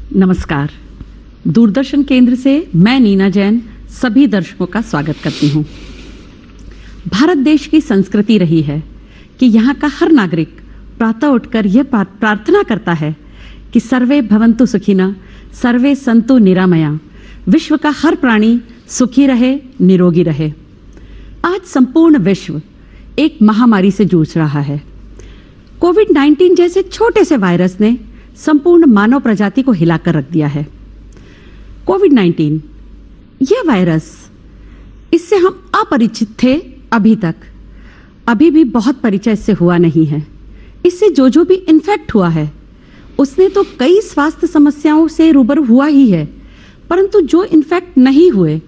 नमस्कार। दूरदर्शन केंद्र से मैं नीना जैन सभी दर्शकों का स्वागत करती हूँ। भारत देश की संस्कृति रही है कि यहाँ का हर नागरिक प्रातः उठकर यह प्रार्थना करता है कि सर्वे भवन्तु सुखिनः, सर्वे सन्तु निरामया, विश्व का हर प्राणी सुखी रहे, निरोगी रहे। आज संपूर्ण विश्व एक महामारी से जूझ रहा है। कोविड-19 जैसे छोटे से वायरस ने संपूर्ण मानव प्रजाति को हिलाकर रख दिया है। कोविड-19 यह वायरस, इससे हम अपरिचित थे अभी तक, अभी भी बहुत परिचय इससे हुआ नहीं है। इससे जो भी इन्फेक्ट हुआ है उसने तो कई स्वास्थ्य समस्याओं से रूबरू हुआ ही है, परंतु जो इन्फेक्ट नहीं हुए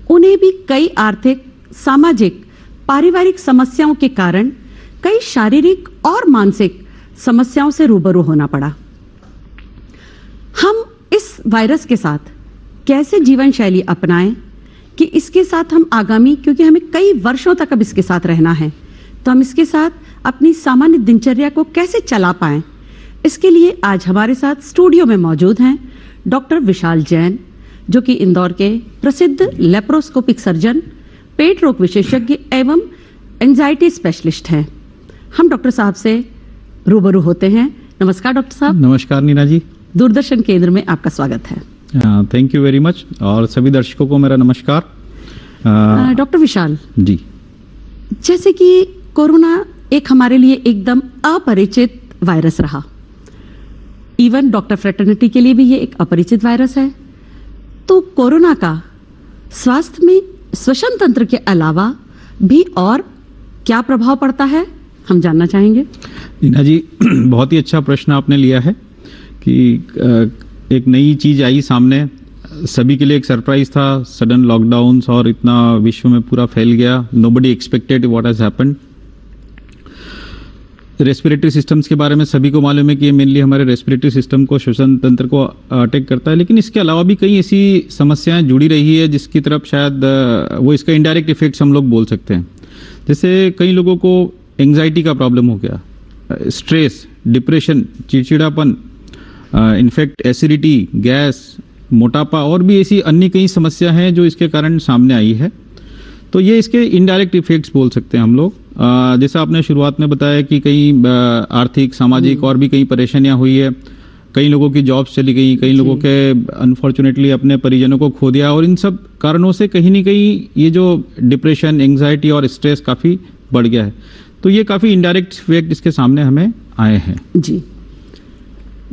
उन्हें भी कई आर्थिक, सामाजिक, पारिवारिक समस्याओं के कारण कई शारीरिक और मानसिक समस्याओं से रूबरू होना पड़ा। हम इस वायरस के साथ कैसे जीवन शैली अपनाएं कि इसके साथ हम आगामी, क्योंकि हमें कई वर्षों तक अब इसके साथ रहना है, तो हम इसके साथ अपनी सामान्य दिनचर्या को कैसे चला पाएं। इसके लिए आज हमारे साथ स्टूडियो में मौजूद हैं डॉक्टर विशाल जैन, जो कि इंदौर के प्रसिद्ध लेप्रोस्कोपिक सर्जन, पेट रोग विशेषज्ञ एवं एंजाइटी स्पेशलिस्ट हैं। हम डॉक्टर साहब से रूबरू होते हैं। नमस्कार डॉक्टर साहब। नमस्कार नीना जी। दूरदर्शन केंद्र में आपका स्वागत है। थैंक यू वेरी मच, और सभी दर्शकों को मेरा नमस्कार। डॉक्टर विशाल जी, जैसे कि कोरोना एक हमारे लिए एकदम अपरिचित वायरस रहा, इवन डॉक्टर फ्रेटर्निटी के लिए भी ये एक अपरिचित वायरस है। तो कोरोना का स्वास्थ्य में श्वसन तंत्र के अलावा भी और क्या प्रभाव पड़ता है, हम जानना चाहेंगे। नीना जी, बहुत ही अच्छा प्रश्न आपने लिया है कि एक नई चीज आई सामने, सभी के लिए एक सरप्राइज था, सडन लॉकडाउन्स, और इतना विश्व में पूरा फैल गया। Nobody expected what has happened. Respiratory systems के बारे में सभी को मालूम है कि ये मेनली हमारे रेस्पिरेटरी सिस्टम को, श्वसन तंत्र को अटैक करता है, लेकिन इसके अलावा भी कई ऐसी समस्याएं जुड़ी रही है जिसकी तरफ शायद वो इसका इनडायरेक्ट इफेक्ट्स हम लोग बोल सकते हैं। जैसे कई लोगों को एंग्जाइटी का प्रॉब्लम हो गया, स्ट्रेस, डिप्रेशन, चिड़चिड़ापन, इनफैक्ट एसिडिटी, गैस, मोटापा, और भी ऐसी अन्य कई समस्या हैं जो इसके कारण सामने आई है। तो ये इसके इनडायरेक्ट इफेक्ट्स बोल सकते हैं हम लोग। जैसा आपने शुरुआत में बताया कि कई आर्थिक, सामाजिक और भी कई परेशानियां हुई है। कई लोगों की जॉब्स चली गई, कई लोगों के अनफॉर्चुनेटली अपने परिजनों को खो दिया, और इन सब कारणों से कहीं ना कहीं ये जो डिप्रेशन, एंग्जाइटी और स्ट्रेस काफ़ी बढ़ गया है। तो ये काफ़ी इनडायरेक्ट इफेक्ट इसके सामने हमें आए हैं। जी,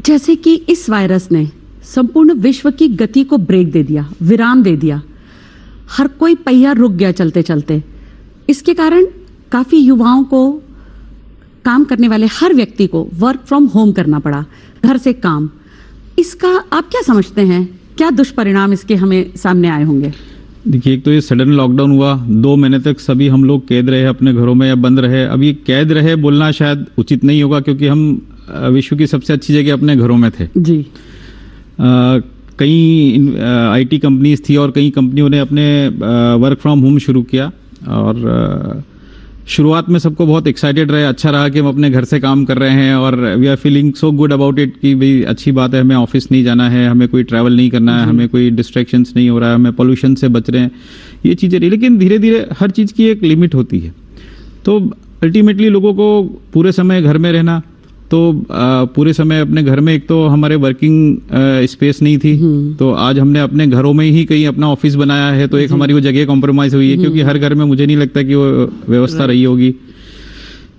जैसे कि इस वायरस ने संपूर्ण विश्व की गति को ब्रेक दे दिया, विराम दे दिया। हर कोई पहिया रुक गया चलते चलते। इसके कारण काफ़ी युवाओं को, काम करने वाले हर व्यक्ति को वर्क फ्रॉम होम करना पड़ा, घर से काम। इसका आप क्या समझते हैं, क्या दुष्परिणाम इसके हमें सामने आए होंगे? देखिए, एक तो ये सडन लॉकडाउन हुआ, 2 महीने तक सभी हम लोग कैद रहे अपने घरों में या बंद रहे। अब ये कैद रहे बोलना शायद उचित नहीं होगा, क्योंकि हम विश्व की सबसे अच्छी जगह अपने घरों में थे जी। कई आईटी कंपनीज थी और कई कंपनियों ने अपने वर्क फ्रॉम होम शुरू किया, और शुरुआत में सबको बहुत एक्साइटेड रहे, अच्छा रहा कि हम अपने घर से काम कर रहे हैं, और we are feeling so good about it कि भाई अच्छी बात है, हमें ऑफिस नहीं जाना है, हमें कोई ट्रैवल नहीं करना है, हमें कोई डिस्ट्रैक्शंस नहीं हो रहा है, हमें पोल्यूशन से बच रहे हैं, ये चीज़ें रही। लेकिन धीरे धीरे हर चीज़ की एक लिमिट होती है। तो अल्टीमेटली लोगों को पूरे समय घर में रहना, तो पूरे समय अपने घर में, एक तो हमारे वर्किंग स्पेस नहीं थी, तो आज हमने अपने घरों में ही कहीं अपना ऑफिस बनाया है, तो एक हमारी वो जगह कॉम्प्रोमाइज हुई है, क्योंकि हर घर में मुझे नहीं लगता कि वो व्यवस्था रही होगी।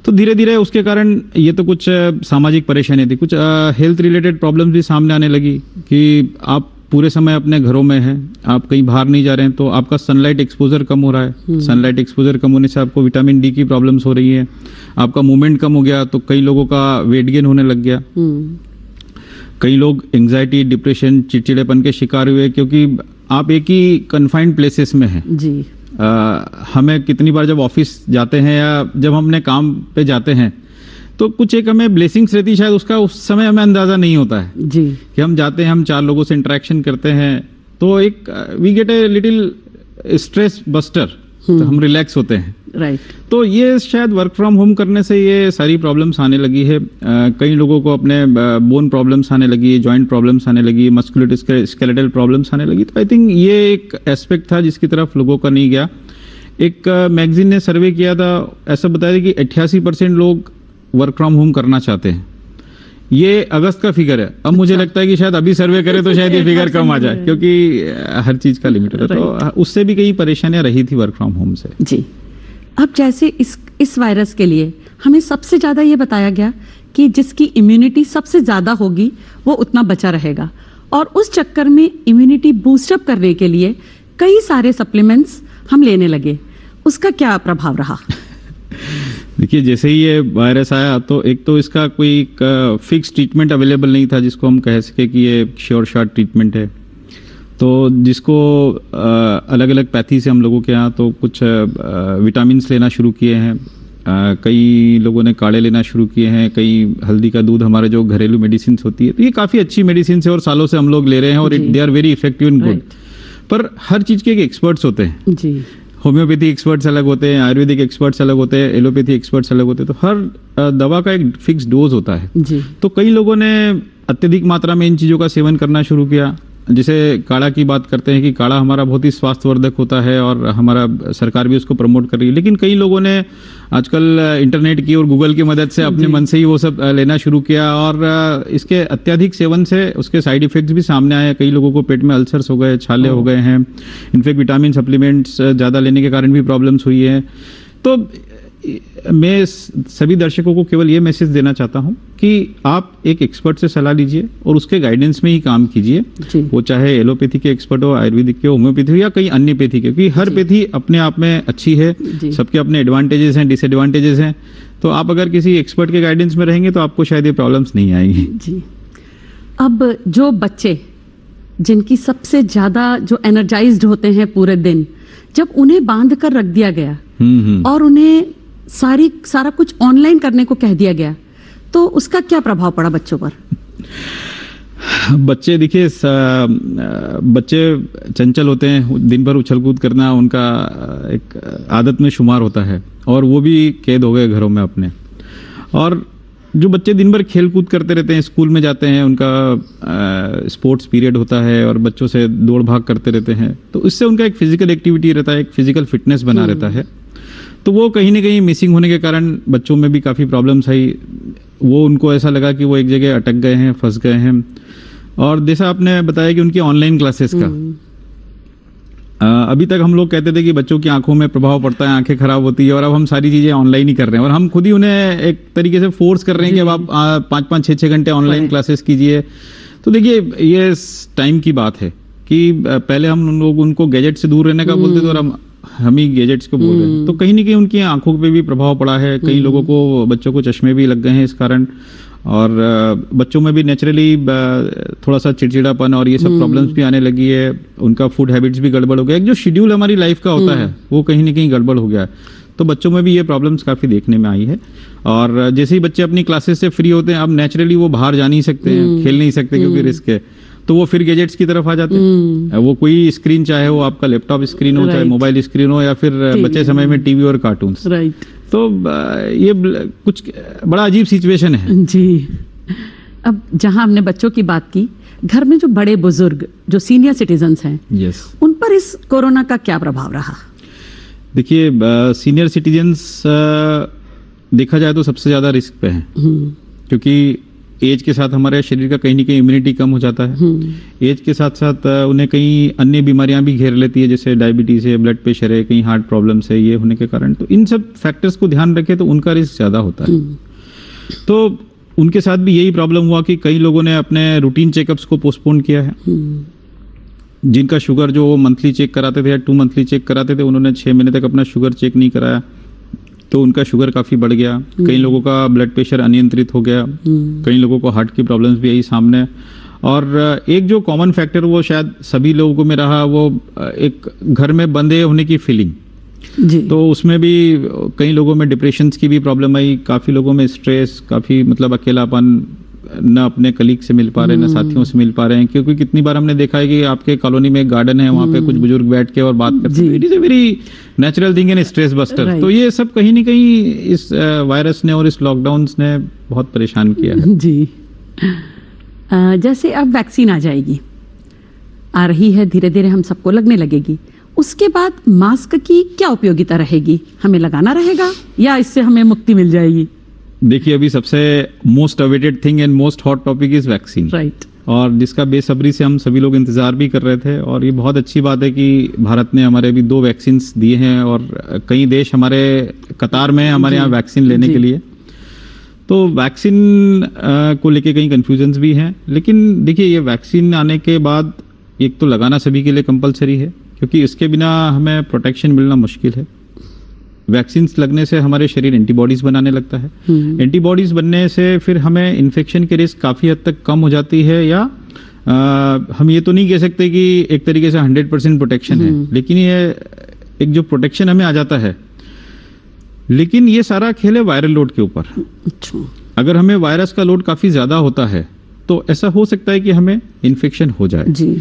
तो धीरे धीरे उसके कारण ये तो कुछ सामाजिक परेशानी थी, कुछ हेल्थ रिलेटेड प्रॉब्लम्स भी सामने आने लगी कि आप पूरे समय अपने घरों में हैं, आप कहीं बाहर नहीं जा रहे हैं, तो आपका सनलाइट एक्सपोजर कम हो रहा है। सनलाइट एक्सपोजर कम होने से आपको विटामिन डी की प्रॉब्लम्स हो रही है, आपका मूवमेंट कम हो गया, तो कई लोगों का वेट गेन होने लग गया। कई लोग एंग्जाइटी, डिप्रेशन, चिड़चिड़ेपन के शिकार हुए, क्योंकि आप एक ही कन्फाइंड प्लेसेस में हैं जी। हमें कितनी बार जब ऑफिस जाते हैं या जब हम अपने काम पे जाते हैं, तो कुछ एक हमें ब्लेसिंग्स रहती, शायद उसका उस समय हमें अंदाजा नहीं होता है जी, कि हम जाते हैं, हम 4 लोगों से इंटरेक्शन करते हैं, तो एक we get a little stress buster तो हम रिलैक्स होते हैं। राइट। तो ये शायद वर्क फ्रॉम होम करने से ये सारी प्रॉब्लम्स आने लगी है। कई लोगों को अपने बोन प्रॉब्लम्स आने लगी, जॉइंट प्रॉब्लम्स आने लगी, मस्कुलर स्केलेटल प्रॉब्लम्स आने लगी। तो आई थिंक ये एक एस्पेक्ट था जिसकी तरफ लोगों का नहीं गया। एक मैगजीन ने सर्वे किया था, ऐसा बताया कि 88% लोग वर्क फ्रॉम होम करना चाहते हैं। ये अगस्त का फिगर है। अब मुझे लगता है कि शायद अभी सर्वे करें तो शायद ये फिगर कम आ जाए, क्योंकि हर चीज का लिमिट है। तो उससे भी कई परेशानियां रही थी वर्क फ्रॉम होम से। जी। अब जैसे इस वायरस के लिए हमें सबसे ज्यादा ये बताया गया कि जिसकी इम्यूनिटी सबसे ज्यादा होगी वो उतना बचा रहेगा, और उस चक्कर में इम्यूनिटी बूस्टअप करने के लिए कई सारे सप्लीमेंट्स हम लेने लगे। उसका क्या प्रभाव रहा? देखिए, जैसे ही ये वायरस आया तो एक तो इसका कोई फिक्स ट्रीटमेंट अवेलेबल नहीं था जिसको हम कह सके कि ये श्योर शॉट ट्रीटमेंट है। तो जिसको अलग अलग पैथी से हम लोगों के यहाँ तो कुछ विटामिन्स लेना शुरू किए हैं, कई लोगों ने काढ़े लेना शुरू किए हैं, कई हल्दी का दूध, हमारे जो घरेलू मेडिसिन होती है। तो ये काफ़ी अच्छी मेडिसिन है और सालों से हम लोग ले रहे हैं और they are very effective and good. पर हर चीज़ के एक एक्सपर्ट्स होते हैं जी। होम्योपैथी एक्सपर्ट्स अलग होते हैं, आयुर्वेदिक एक्सपर्ट्स अलग होते हैं, एलोपैथी एक्सपर्ट्स अलग होते हैं। तो हर दवा का एक फिक्स डोज होता है जी। तो कई लोगों ने अत्यधिक मात्रा में इन चीज़ों का सेवन करना शुरू किया। जैसे काढ़ा की बात करते हैं कि काढ़ा हमारा बहुत ही स्वास्थ्यवर्धक होता है और हमारा सरकार भी उसको प्रमोट कर रही है। लेकिन कई लोगों ने आजकल इंटरनेट की और गूगल की मदद से अपने मन से ही वो सब लेना शुरू किया, और इसके अत्यधिक सेवन से उसके साइड इफेक्ट्स भी सामने आए। कई लोगों को पेट में अल्सर्स हो गए, छाले हो गए हैं, इनफैक्ट विटामिन सप्लीमेंट्स ज़्यादा लेने के कारण भी प्रॉब्लम्स हुई है। तो मैं सभी दर्शकों को केवल ये मैसेज देना चाहता हूँ कि आप एक एक्सपर्ट से सलाह लीजिए और उसके गाइडेंस में ही काम कीजिए। वो चाहे एलोपैथी के एक्सपर्ट हो, आयुर्वेदिक के, होम्योपैथी हो या कई अन्य पैथी के, क्योंकि हर पैथी अपने आप में अच्छी है, सबके अपने एडवांटेजेस हैं, डिसएडवांटेजेस हैं। तो आप अगर किसी एक्सपर्ट के गाइडेंस में रहेंगे तो आपको शायद ये प्रॉब्लम्स नहीं आएंगी जी। अब जो बच्चे जिनकी सबसे ज्यादा जो एनर्जाइज्ड होते हैं पूरे दिन, जब उन्हें बांध कर रख दिया गया और उन्हें सारा कुछ ऑनलाइन करने को कह दिया गया, तो उसका क्या प्रभाव पड़ा बच्चों पर? बच्चे देखिए, बच्चे चंचल होते हैं, दिन भर उछल कूद करना उनका एक आदत में शुमार होता है, और वो भी कैद हो गए घरों में अपने। और जो बच्चे दिन भर खेल कूद करते रहते हैं, स्कूल में जाते हैं, उनका स्पोर्ट्स पीरियड होता है और बच्चों से दौड़ भाग करते रहते हैं, तो इससे उनका एक फिजिकल एक्टिविटी रहता है, एक फिजिकल फिटनेस बना रहता है। तो वो कहीं ना कहीं मिसिंग होने के कारण बच्चों में भी काफ़ी प्रॉब्लम्स आई। वो उनको ऐसा लगा कि वो एक जगह अटक गए हैं, फंस गए हैं। और जैसा आपने बताया कि उनकी ऑनलाइन क्लासेस का अभी तक हम लोग कहते थे कि बच्चों की आंखों में प्रभाव पड़ता है, आंखें खराब होती है, और अब हम सारी चीज़ें ऑनलाइन ही कर रहे हैं और हम खुद ही उन्हें एक तरीके से फोर्स कर रहे हैं कि अब आप 5-5, 6-6 घंटे ऑनलाइन क्लासेस कीजिए। तो देखिए, ये टाइम की बात है कि पहले हम लोग उनको गैजेट से दूर रहने का बोलते थे और हम ही गैजेट्स को बोल रहे हैं। तो कहीं ना कहीं उनकी आंखों पे भी प्रभाव पड़ा है। कई लोगों को, बच्चों को चश्मे भी लग गए हैं इस कारण, और बच्चों में भी नेचुरली थोड़ा सा चिड़चिड़ापन और ये सब प्रॉब्लम्स भी आने लगी है। उनका फूड हैबिट्स भी गड़बड़ हो गया। एक जो शेड्यूल हमारी लाइफ का होता है वो कहीं ना कहीं गड़बड़ हो गया है। तो बच्चों में भी ये प्रॉब्लम्स काफ़ी देखने में आई है। और जैसे ही बच्चे अपनी क्लासेस से फ्री होते हैं, अब नेचुरली वो बाहर जा नहीं सकते हैं, खेल नहीं सकते क्योंकि रिस्क है, तो वो फिर गैजेट्स की तरफ आ जाते हैं। वो कोई स्क्रीन, चाहे वो आपका लैपटॉप स्क्रीन हो, चाहे मोबाइल स्क्रीन हो, या फिर बच्चे समय में टीवी और कार्टून्स। तो ये कुछ बड़ा अजीब सिचुएशन है जी। अब जहां हमने बच्चों की बात की, घर में जो बड़े बुजुर्ग, जो सीनियर सिटीजन्स हैं, उन पर इस कोरोना का क्या प्रभाव रहा? देखिए, सीनियर सिटीजन्स देखा जाए तो सबसे ज्यादा रिस्क पे हैं, क्योंकि एज के साथ हमारे शरीर का कहीं ना कहीं इम्यूनिटी कम हो जाता है। एज के साथ साथ उन्हें कई अन्य बीमारियां भी घेर लेती है, जैसे डायबिटीज है, ब्लड प्रेशर है, कहीं हार्ट प्रॉब्लम्स है। ये होने के कारण तो इन सब फैक्टर्स को ध्यान रखें तो उनका रिस्क ज़्यादा होता है। तो उनके साथ भी यही प्रॉब्लम हुआ कि कई लोगों ने अपने रूटीन चेकअप्स को पोस्टपोन किया है। जिनका शुगर जो मंथली चेक कराते थे या 2 मंथली चेक कराते थे, उन्होंने 6 महीने तक अपना शुगर चेक नहीं कराया, तो उनका शुगर काफ़ी बढ़ गया। कई लोगों का ब्लड प्रेशर अनियंत्रित हो गया, कई लोगों को हार्ट की प्रॉब्लम्स भी आई सामने। और एक जो कॉमन फैक्टर वो शायद सभी लोगों में रहा, वो एक घर में बंधे होने की फीलिंग जी। तो उसमें भी कई लोगों में डिप्रेशंस की भी प्रॉब्लम आई, काफ़ी लोगों में स्ट्रेस, काफ़ी मतलब अकेलापन, न अपने कलीग से मिल पा रहे हैं, न साथियों से मिल पा रहे हैं, क्योंकि कितनी बार हमने देखा है कि आपके कॉलोनी में एक गार्डन है, वहाँ पे कुछ बुजुर्ग बैठ के और बात करते हैं। It is a very natural thing and stress buster. तो ये सब कहीं ना कहीं इस वायरस ने और इस लॉकडाउन ने बहुत परेशान किया है। जी। जैसे अब वैक्सीन आ जाएगी, आ रही है, धीरे धीरे हम सबको लगने लगेगी, उसके बाद मास्क की क्या उपयोगिता रहेगी? हमें लगाना रहेगा या इससे हमें मुक्ति मिल जाएगी? देखिए, अभी सबसे most awaited thing and most hot topic is vaccine, right. और जिसका बेसब्री से हम सभी लोग इंतजार भी कर रहे थे। और ये बहुत अच्छी बात है कि भारत ने हमारे अभी 2 वैक्सीन दिए हैं और कई देश हमारे कतार में हमारे यहाँ वैक्सीन लेने के लिए। तो वैक्सीन को लेके कई कंफ्यूजन्स भी हैं, लेकिन देखिए, ये वैक्सीन आने के बाद एक तो लगाना सभी के लिए कंपलसरी है, क्योंकि इसके बिना हमें प्रोटेक्शन मिलना मुश्किल है। वैक्सीन लगने से हमारे शरीर एंटीबॉडीज बनाने लगता है। एंटीबॉडीज बनने से फिर हमें इन्फेक्शन की रिस्क काफ़ी हद तक कम हो जाती है, या हम ये तो नहीं कह सकते कि एक तरीके से 100% प्रोटेक्शन है, लेकिन ये एक जो प्रोटेक्शन हमें आ जाता है। लेकिन ये सारा खेल है वायरल लोड के ऊपर। अच्छा। अगर हमें वायरस का लोड काफ़ी ज़्यादा होता है तो ऐसा हो सकता है कि हमें इन्फेक्शन हो जाए। जी।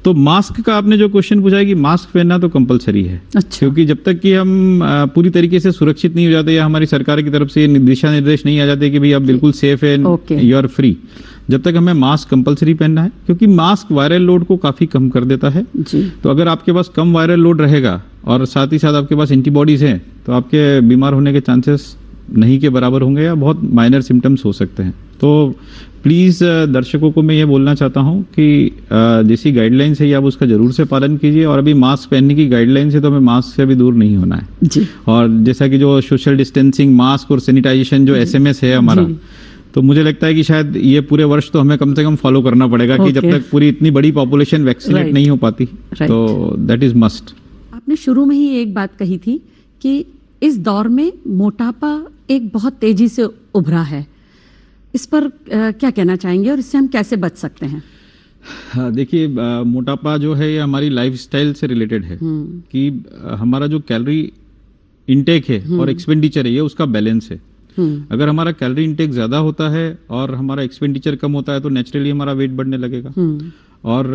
तो मास्क का आपने जो क्वेश्चन पूछा है कि मास्क पहनना तो कंपलसरी है। अच्छा। क्योंकि जब तक कि हम पूरी तरीके से सुरक्षित नहीं हो जाते, या हमारी सरकार की तरफ से दिशा निर्देश नहीं आ जाते कि भाई आप बिल्कुल सेफ है, यू आर फ्री, जब तक हमें मास्क कंपलसरी पहनना है, क्योंकि मास्क वायरल लोड को काफी कम कर देता है। जी। तो अगर आपके पास कम वायरल लोड रहेगा और साथ ही साथ आपके पास एंटीबॉडीज हैं, तो आपके बीमार होने के चांसेस नहीं के बराबर होंगे, या बहुत माइनर सिम्टम्स हो सकते हैं। तो प्लीज़ दर्शकों को मैं ये बोलना चाहता हूँ कि जैसी गाइडलाइंस है आप उसका जरूर से पालन कीजिए। और अभी मास्क पहनने की गाइडलाइंस है, तो हमें मास्क से भी दूर नहीं होना है। जी। और जैसा कि जो सोशल डिस्टेंसिंग, मास्क और सैनिटाइजेशन जो SMS है हमारा, तो मुझे लगता है कि शायद ये पूरे वर्ष तो हमें कम से कम फॉलो करना पड़ेगा, कि जब तक पूरी इतनी बड़ी पॉपुलेशन वैक्सीनेट नहीं हो पाती, तो दैट इज मस्ट। आपने शुरू में ही एक बात कही थी कि इस दौर में मोटापा एक बहुत तेजी से उभरा है, इस पर क्या कहना चाहेंगे और इससे हम कैसे बच सकते हैं? हाँ, देखिए, मोटापा जो है ये हमारी लाइफस्टाइल से रिलेटेड है, कि हमारा जो कैलोरी इनटेक है और एक्सपेंडिचर है, ये उसका बैलेंस है। अगर हमारा कैलोरी इनटेक ज्यादा होता है और हमारा एक्सपेंडिचर कम होता है, तो नेचुरली हमारा वेट बढ़ने लगेगा। और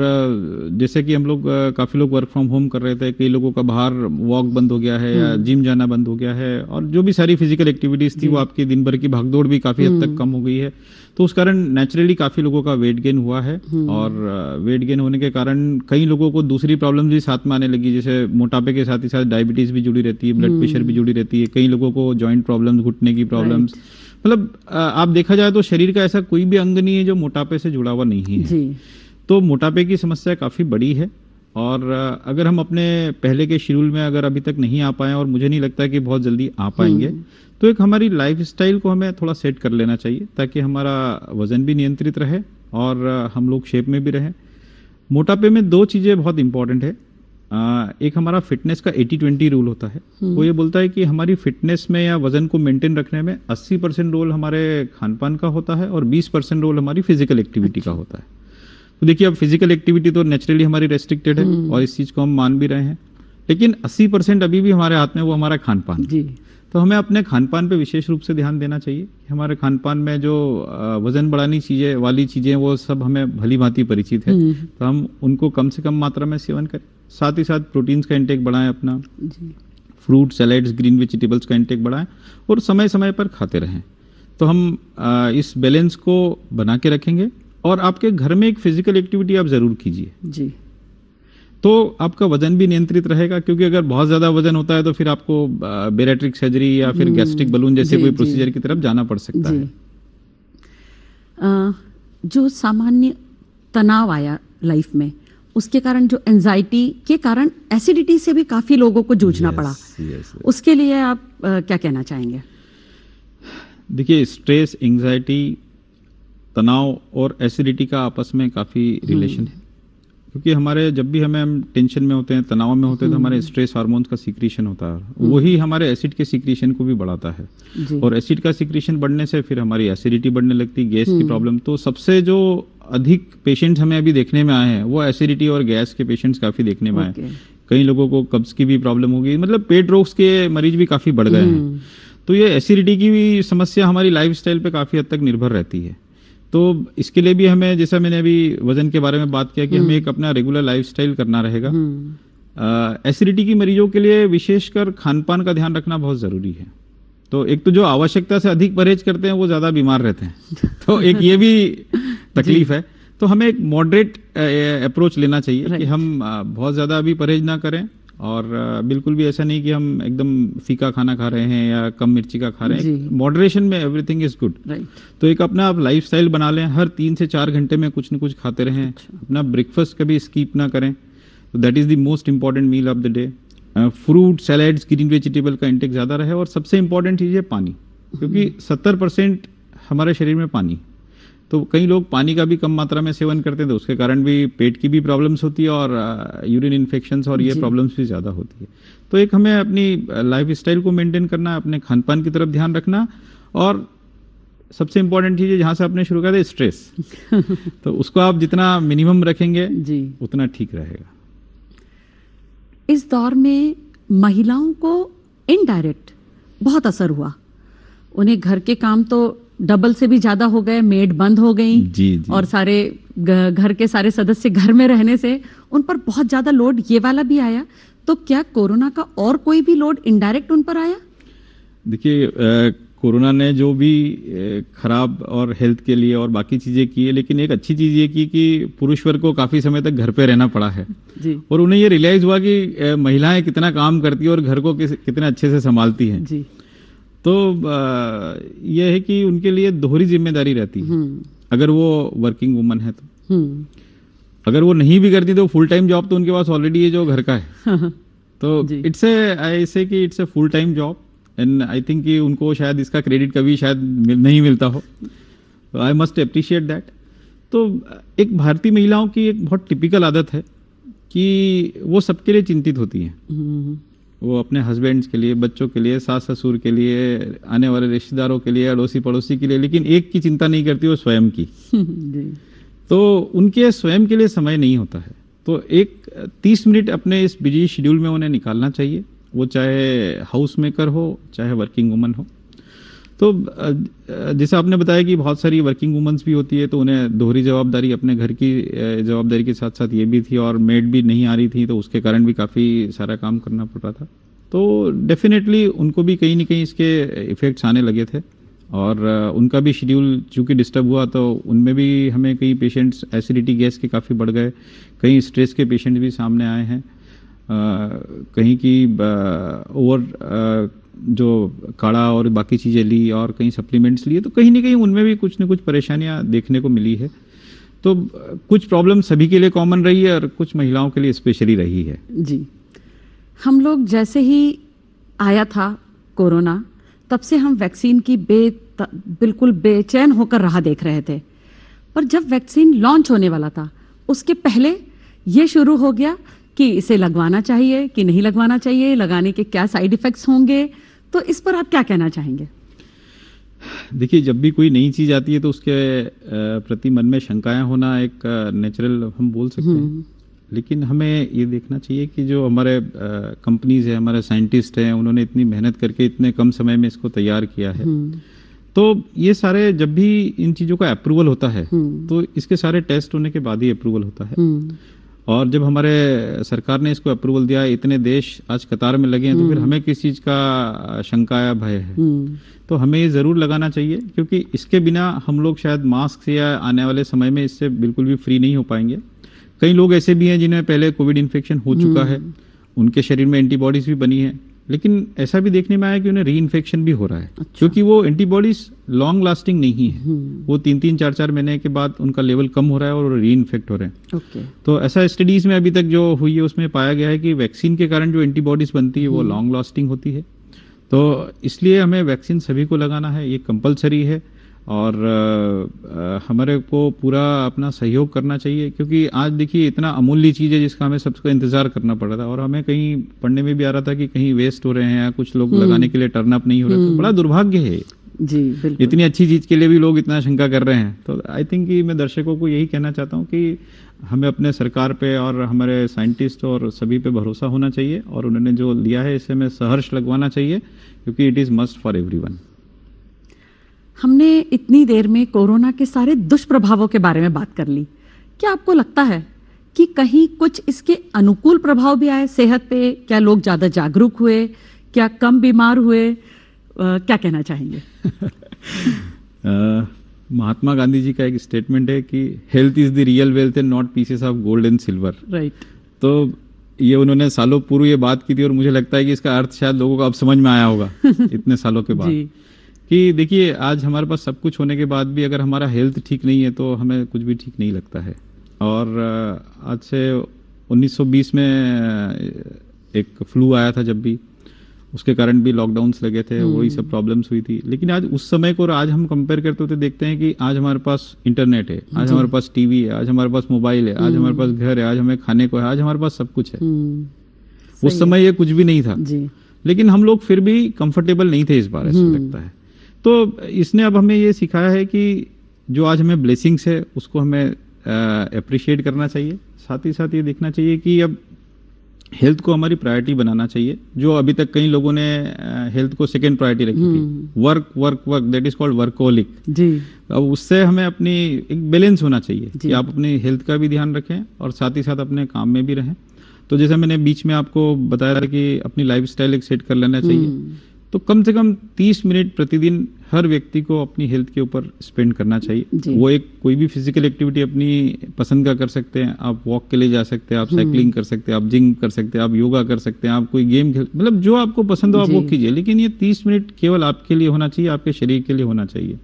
जैसे कि हम लोग काफ़ी लोग वर्क फ्रॉम होम कर रहे थे, कई लोगों का बाहर वॉक बंद हो गया है या जिम जाना बंद हो गया है, और जो भी सारी फिजिकल एक्टिविटीज़ थी वो आपकी दिन भर की भागदौड़ भी काफ़ी हद तक कम हो गई है। तो उस कारण नेचुरली काफ़ी लोगों का वेट गेन हुआ है, और वेट गेन होने के कारण कई लोगों को दूसरी प्रॉब्लम भी साथ में आने लगी, जैसे मोटापे के साथ ही साथ डायबिटीज़ भी जुड़ी रहती है, ब्लड प्रेशर भी जुड़ी रहती है, कई लोगों को जॉइंट प्रॉब्लम्स, घुटने की प्रॉब्लम्स। मतलब आप देखा जाए तो शरीर का ऐसा कोई भी अंग नहीं है जो मोटापे से जुड़ा हुआ नहीं है। तो मोटापे की समस्या काफ़ी बड़ी है, और अगर हम अपने पहले के शेड्यूल में अगर अभी तक नहीं आ पाए, और मुझे नहीं लगता कि बहुत जल्दी आ पाएंगे, तो एक हमारी लाइफस्टाइल को हमें थोड़ा सेट कर लेना चाहिए, ताकि हमारा वजन भी नियंत्रित रहे और हम लोग शेप में भी रहें। मोटापे में 2 चीज़ें बहुत इंपॉर्टेंट है। एक हमारा फिटनेस का 80-20 रूल होता है। वो ये बोलता है कि हमारी फिटनेस में या वजन को मेंटेन रखने में 80% रोल हमारे खान पान का होता है और 20% रोल हमारी फिजिकल एक्टिविटी का होता है। तो देखिए, अब फिजिकल एक्टिविटी तो नेचुरली हमारी रेस्ट्रिक्टेड है और इस चीज़ को हम मान भी रहे हैं, लेकिन 80% अभी भी हमारे हाथ में, वो हमारा खान पान। तो हमें अपने खान पान पे विशेष रूप से ध्यान देना चाहिए। हमारे खान पान में जो वजन बढ़ानी वाली चीज़ें वो सब हमें भली भांति परिचित है, तो हम उनको कम से कम मात्रा में सेवन करें। साथ ही साथ प्रोटीन्स का इंटेक बढ़ाएं, अपना फ्रूट, सैलेड्स, ग्रीन वेजिटेबल्स का इंटेक बढ़ाएं, और समय समय पर खाते रहें। तो हम इस बैलेंस को बना के रखेंगे, और आपके घर में एक फिजिकल एक्टिविटी आप जरूर कीजिए जी, तो आपका वजन भी नियंत्रित रहेगा। क्योंकि अगर बहुत ज्यादा वजन होता है तो फिर आपको बेरेट्रिक सर्जरी या फिर गैस्ट्रिक बलून जैसे कोई प्रोसीजर की तरफ जाना पड़ सकता है। जो सामान्य तनाव आया लाइफ में, उसके कारण जो एंजाइटी के कारण एसिडिटी से भी काफी लोगों को जूझना पड़ा, उसके लिए आप क्या कहना चाहेंगे? देखिए, स्ट्रेस, एंजाइटी, तनाव और एसिडिटी का आपस में काफ़ी रिलेशन है। क्योंकि हमारे जब भी हम टेंशन में होते हैं, तनाव में होते हैं, तो हमारे स्ट्रेस हार्मोन्स का सीक्रेशन होता है, वही हमारे एसिड के सीक्रेशन को भी बढ़ाता है, और एसिड का सीक्रेशन बढ़ने से फिर हमारी एसिडिटी बढ़ने लगती है, गैस की प्रॉब्लम। तो सबसे जो अधिक पेशेंट्स हमें अभी देखने में आए हैं वो एसिडिटी और गैस के पेशेंट्स काफ़ी देखने में आए। कई लोगों को कब्ज की भी प्रॉब्लम होगी, मतलब पेट रोग के मरीज भी काफ़ी बढ़ गए हैं। तो ये एसिडिटी की भी समस्या हमारी लाइफस्टाइल पे काफ़ी हद तक निर्भर रहती है। तो इसके लिए भी हमें, जैसा मैंने अभी वजन के बारे में बात किया, कि हमें एक अपना रेगुलर लाइफस्टाइल करना रहेगा। एसिडिटी की मरीजों के लिए विशेषकर खान पान का ध्यान रखना बहुत ज़रूरी है। तो एक तो जो आवश्यकता से अधिक परहेज करते हैं वो ज़्यादा बीमार रहते हैं, तो एक ये भी तकलीफ है। तो हमें एक मॉडरेट अप्रोच लेना चाहिए कि हम बहुत ज़्यादा अभी परहेज ना करें, और बिल्कुल भी ऐसा नहीं कि हम एकदम फीका खाना खा रहे हैं या कम मिर्ची का खा रहे हैं। मॉडरेशन में एवरीथिंग इज गुड। तो एक अपना आप लाइफस्टाइल बना लें, हर 3 से 4 घंटे में कुछ न कुछ खाते रहें। अपना ब्रेकफास्ट कभी स्किप ना करें, तो that is the most important meal of the day. Fruit, salads, green vegetable का इंटेक ज़्यादा रहे, और सबसे इंपॉर्टेंट चीज़ है पानी, क्योंकि 70% हमारे शरीर में पानी। तो कई लोग पानी का भी कम मात्रा में सेवन करते हैं, तो उसके कारण भी पेट की भी प्रॉब्लम्स होती है, और यूरिन इन्फेक्शंस और ये प्रॉब्लम्स भी ज़्यादा होती है। तो एक हमें अपनी लाइफ स्टाइल को मेंटेन करना, अपने खान पान की तरफ ध्यान रखना, और सबसे इंपॉर्टेंट चीज़ है जहाँ से आपने शुरू किया था, स्ट्रेस तो उसको आप जितना मिनिमम रखेंगे उतना ठीक रहेगा। इस दौर में महिलाओं को इनडायरेक्ट बहुत असर हुआ। उन्हें घर के काम तो डबल से भी ज्यादा हो गए, मेड बंद हो गई जी। और सारे घर के सारे सदस्य घर में रहने से उन पर बहुत ज्यादा लोड ये वाला भी आया। तो क्या कोरोना का और कोई भी लोड इनडायरेक्ट उन पर आया? देखिए, कोरोना ने जो भी खराब और हेल्थ के लिए और बाकी चीज़ें की है, लेकिन एक अच्छी चीज़ ये की कि पुरुष वर्ग को काफ़ी समय तक घर पे रहना पड़ा है जी। और उन्हें ये रियलाइज़ हुआ कि महिलाएं कितना काम करती है और घर को कितने अच्छे से संभालती हैं जी। तो यह है कि उनके लिए दोहरी जिम्मेदारी रहती है। अगर वो वर्किंग वुमन है तो अगर वो नहीं भी करती तो फुल टाइम जॉब तो उनके पास ऑलरेडी है जो घर का है तो इट्स आई से कि it's a full time job and I think कि उनको शायद इसका क्रेडिट कभी शायद नहीं मिलता हो, तो आई मस्ट अप्रिशिएट दैट। तो एक भारतीय महिलाओं की एक बहुत टिपिकल आदत है कि वो सबके लिए चिंतित होती हैं। वो अपने हस्बैंड्स के लिए, बच्चों के लिए, सास ससुर के लिए, आने वाले रिश्तेदारों के लिए, अड़ोसी पड़ोसी के लिए, लेकिन एक की चिंता नहीं करती, वो स्वयं की तो उनके स्वयं के लिए समय नहीं होता है। तो एक 30 मिनट अपने इस बिजी शेड्यूल में उन्हें निकालना चाहिए, वो चाहे हाउस मेकर हो चाहे वर्किंग वुमन हो। तो जैसे आपने बताया कि बहुत सारी वर्किंग वुमेन्स भी होती है, तो उन्हें दोहरी जवाबदारी, अपने घर की जवाबदारी के साथ साथ ये भी थी, और मेड भी नहीं आ रही थी, तो उसके कारण भी काफ़ी सारा काम करना पड़ रहा था। तो डेफिनेटली उनको भी कहीं ना कहीं इसके इफ़ेक्ट्स आने लगे थे, और उनका भी शेड्यूल चूँकि डिस्टर्ब हुआ, तो उनमें भी हमें कई पेशेंट्स एसिडिटी गैस के काफ़ी बढ़ गए, कई स्ट्रेस के पेशेंट भी सामने आए हैं, कहीं की ओवर जो काढ़ा और बाकी चीज़ें ली और कहीं सप्लीमेंट्स लिए, तो कहीं ना कहीं उनमें भी कुछ न कुछ परेशानियां देखने को मिली है। तो कुछ प्रॉब्लम सभी के लिए कॉमन रही है और कुछ महिलाओं के लिए स्पेशली रही है। जी, हम लोग जैसे ही आया था कोरोना, तब से हम वैक्सीन की बिल्कुल बेचैन होकर राह देख रहे थे। पर जब वैक्सीन लॉन्च होने वाला था, उसके पहले ये शुरू हो गया कि इसे लगवाना चाहिए कि नहीं लगवाना चाहिए, लगाने के क्या साइड इफ़ेक्ट्स होंगे। तो इस पर आप क्या कहना चाहेंगे? देखिए, जब भी कोई नई चीज़ आती है तो उसके प्रति मन में शंकाएं होना एक नेचुरल हम बोल सकते हैं, लेकिन हमें ये देखना चाहिए कि जो हमारे कंपनीज है, हमारे साइंटिस्ट हैं, उन्होंने इतनी मेहनत करके इतने कम समय में इसको तैयार किया है। तो ये सारे, जब भी इन चीज़ों का अप्रूवल होता है तो इसके सारे टेस्ट होने के बाद ही अप्रूवल होता है। और जब हमारे सरकार ने इसको अप्रूवल दिया, इतने देश आज कतार में लगे हैं, तो फिर हमें किस चीज़ का शंका या भय है? तो हमें ये ज़रूर लगाना चाहिए, क्योंकि इसके बिना हम लोग शायद मास्क से या आने वाले समय में इससे बिल्कुल भी फ्री नहीं हो पाएंगे। कई लोग ऐसे भी हैं जिन्हें पहले कोविड इन्फेक्शन हो चुका है, उनके शरीर में एंटीबॉडीज भी बनी है, लेकिन ऐसा भी देखने में आया कि उन्हें री इन्फेक्शन भी हो रहा है। क्योंकि वो एंटीबॉडीज लॉन्ग लास्टिंग नहीं है, वो 3-3, 4-4 महीने के बाद उनका लेवल कम हो रहा है और री इन्फेक्ट हो रहे हैं। तो ऐसा स्टडीज में अभी तक जो हुई है उसमें पाया गया है कि वैक्सीन के कारण जो एंटीबॉडीज बनती है वो लॉन्ग लास्टिंग होती है। तो इसलिए हमें वैक्सीन सभी को लगाना है, ये कंपलसरी है, और हमारे को पूरा अपना सहयोग करना चाहिए, क्योंकि आज देखिए इतना अमूल्य चीज़ है जिसका हमें सबका इंतजार करना पड़ रहा था, और हमें कहीं पढ़ने में भी आ रहा था कि कहीं वेस्ट हो रहे हैं या कुछ लोग लगाने के लिए टर्न अप नहीं हो रहे। तो बड़ा दुर्भाग्य है जी, बिल्कुल। इतनी अच्छी चीज़ के लिए भी लोग इतना शंका कर रहे हैं। तो आई थिंक कि मैं दर्शकों को यही कहना चाहता हूँ कि हमें अपने सरकार पे और हमारे साइंटिस्ट और सभी पे भरोसा होना चाहिए, और उन्होंने जो लिया है इसे हमें सहर्ष लगवाना चाहिए, क्योंकि it is must for everyone. हमने इतनी देर में कोरोना के सारे दुष्प्रभावों के बारे में बात कर ली। क्या आपको लगता है कि कहीं कुछ इसके अनुकूल प्रभाव भी आए सेहत पे? क्या लोग ज़्यादा जागरूक हुए? क्या कम बीमार हुए? क्या कहना चाहेंगे? महात्मा गांधी जी का एक स्टेटमेंट है कि health is the real wealth and not pieces of gold and silver. Right. तो ये उन्होंने सालों पूर्व ये बात की थी और मुझे लगता है कि इसका अर्थ शायद लोगों को अब समझ में आया होगा इतने सालों के बाद। कि देखिए, आज हमारे पास सब कुछ होने के बाद भी अगर हमारा हेल्थ ठीक नहीं है तो हमें कुछ भी ठीक नहीं लगता है। और आज से 1920 में एक फ्लू आया था, जब भी उसके कारण भी लॉकडाउन्स लगे थे, वही सब प्रॉब्लम्स हुई थी। लेकिन आज उस समय को और आज हम कंपेयर करते होते देखते हैं कि आज हमारे पास इंटरनेट है, आज हमारे पास टीवी है, आज हमारे पास मोबाइल है, आज हमारे पास घर है, आज हमें खाने को है, आज हमारे पास सब कुछ है। उस समय ये कुछ भी नहीं था जी। लेकिन हम लोग फिर भी कंफर्टेबल नहीं थे इस बार, ऐसा लगता है। तो इसने अब हमें ये सिखाया है कि जो आज हमें ब्लेसिंग्स है उसको हमें अप्रिशिएट करना चाहिए। साथ ही साथ ये देखना चाहिए कि अब हेल्थ को हमारी प्रायोरिटी बनाना चाहिए। जो अभी तक कई लोगों ने हेल्थ को सेकंड प्रायोरिटी रखी थी, work work work, that is called workaholic जी। अब उससे हमें अपनी एक बैलेंस होना चाहिए कि आप अपनी हेल्थ का भी ध्यान रखें और साथ ही साथ अपने काम में भी रहें। तो जैसे मैंने बीच में आपको बताया था कि अपनी लाइफस्टाइल एक सेट कर लेना चाहिए, तो कम से कम 30 मिनट प्रतिदिन हर व्यक्ति को अपनी हेल्थ के ऊपर स्पेंड करना चाहिए। वो एक कोई भी फिजिकल एक्टिविटी अपनी पसंद का कर सकते हैं। आप वॉक के लिए जा सकते हैं, आप साइकिलिंग कर सकते हैं, आप जिम कर सकते हैं, आप योगा कर सकते हैं, आप कोई गेम खेल, मतलब जो आपको पसंद हो आप वो कीजिए। लेकिन ये 30 मिनट केवल आपके लिए होना चाहिए, आपके शरीर के लिए होना चाहिए।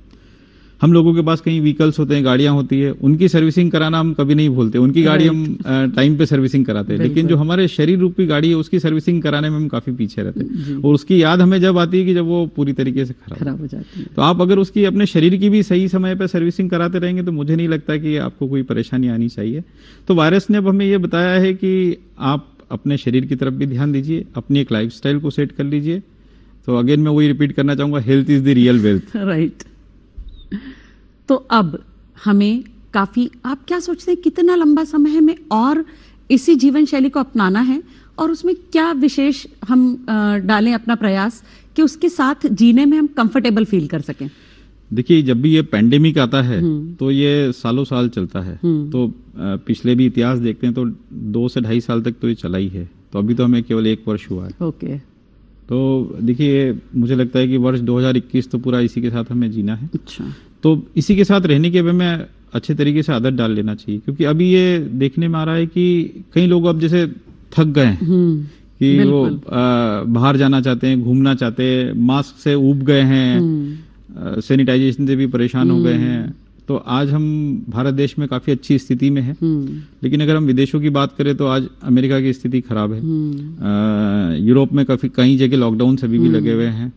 हम लोगों के पास कई व्हीकल्स होते हैं, गाड़ियां होती है, उनकी सर्विसिंग कराना हम कभी नहीं भूलते। उनकी गाड़ी हम टाइम पे सर्विसिंग कराते हैं, लेकिन जो हमारे शरीर रूपी गाड़ी है उसकी सर्विसिंग कराने में हम काफी पीछे रहते हैं। और उसकी याद हमें जब आती है कि जब वो पूरी तरीके से खराब हो जाती है। तो आप अगर उसकी अपने शरीर की भी सही समय पर सर्विसिंग कराते रहेंगे तो मुझे नहीं लगता कि आपको कोई परेशानी आनी चाहिए। तो वायरस ने अब हमें ये बताया है कि आप अपने शरीर की तरफ भी ध्यान दीजिए, अपनी एक लाइफस्टाइल को सेट कर लीजिए। तो अगेन मैं वही रिपीट करना चाहूंगा, health is the real wealth. Right. तो अब हमें काफी, आप क्या सोचते हैं कितना लंबा समय हमें और इसी जीवन शैली को अपनाना है, और उसमें क्या विशेष हम डालें अपना प्रयास कि उसके साथ जीने में हम कंफर्टेबल फील कर सकें? देखिए, जब भी ये पैंडेमिक आता है तो ये सालों साल चलता है। तो पिछले भी इतिहास देखते हैं तो 2 से 2.5 साल तक तो ये चला ही है। तो अभी तो हमें केवल 1 वर्ष हुआ है। ओके। तो देखिए, मुझे लगता है कि वर्ष 2021 तो पूरा इसी के साथ हमें जीना है। अच्छा। तो इसी के साथ रहने के हमें अच्छे तरीके से आदत डाल लेना चाहिए, क्योंकि अभी ये देखने में आ रहा है कि कई लोग अब जैसे थक गए हैं कि वो बाहर जाना चाहते हैं, घूमना चाहते हैं, मास्क से ऊब गए हैं, सैनिटाइजेशन से भी परेशान हो गए हैं। तो आज हम भारत देश में काफी अच्छी स्थिति में है, लेकिन अगर हम विदेशों की बात करें तो आज अमेरिका की स्थिति खराब है। यूरोप में काफी कई जगह लॉकडाउन अभी भी लगे हुए हैं।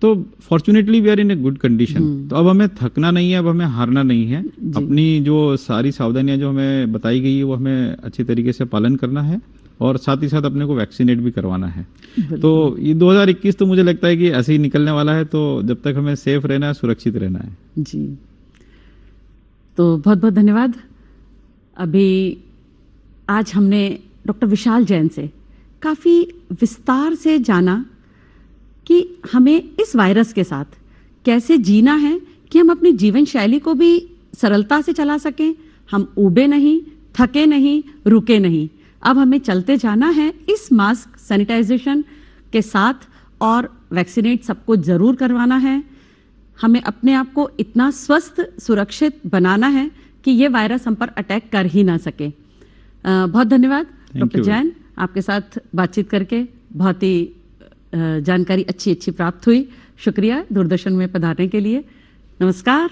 तो fortunately we are in a good condition. तो अब हमें थकना नहीं है, अब हमें हारना नहीं है। अपनी जो सारी सावधानियां जो हमें बताई गई है वो हमें अच्छे तरीके से पालन करना है, और साथ ही साथ अपने को वैक्सीनेट भी करवाना है। तो ये 2021 तो मुझे लगता है कि ऐसे ही निकलने वाला है। तो जब तक हमें सेफ रहना है, सुरक्षित रहना है जी। तो बहुत बहुत धन्यवाद। अभी आज हमने डॉक्टर विशाल जैन से काफ़ी विस्तार से जाना कि हमें इस वायरस के साथ कैसे जीना है कि हम अपनी जीवन शैली को भी सरलता से चला सकें। हम ऊबे नहीं, थके नहीं, रुके नहीं। अब हमें चलते जाना है इस मास्क, सैनिटाइजेशन के साथ, और वैक्सीनेट सबको ज़रूर करवाना है। हमें अपने आप को इतना स्वस्थ, सुरक्षित बनाना है कि ये वायरस हम पर अटैक कर ही ना सके। बहुत धन्यवाद डॉक्टर जैन, आपके साथ बातचीत करके बहुत ही जानकारी अच्छी प्राप्त हुई। शुक्रिया दूरदर्शन में पधारने के लिए। नमस्कार।